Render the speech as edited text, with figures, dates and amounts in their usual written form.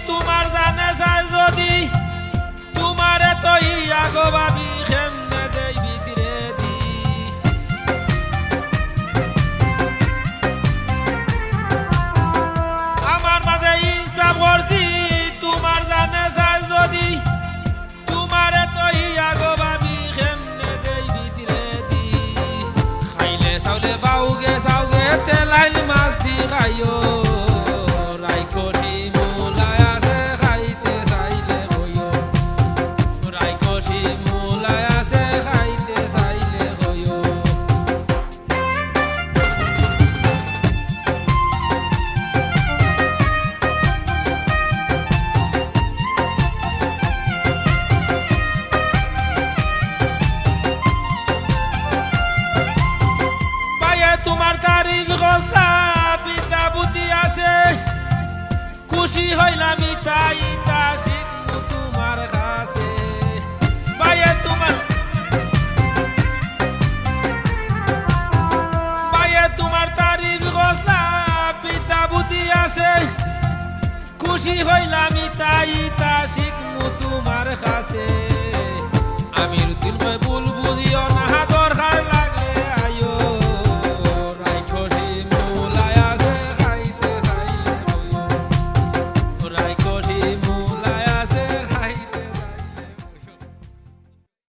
তোমার জানে চাই যদি তোমারে তো ইয়া গো ভাবি খেমনে দেই ভিতরে দি আমার মাঝে ইনসাফ করছি তোমার জানে চাই যদি তোমারে তো ইয়া গো ভাবি খেমনে দেই ভিতরে দি খাইলে চাউলে বাউগে চাউগে তেলাইল মাছ দি খাইও তোমার তারিফ গস্তা বিদ্যা বুদ্ধি আছে খুশি হইলাম ইতাই ইতা শিখবো তোমার কাছে ভাইয়া তোমার তারিফ গস্তা বিদ্যা বুদ্ধি আছে খুশি হইলাম ইতাই ইতা শিখবো তোমার কাছে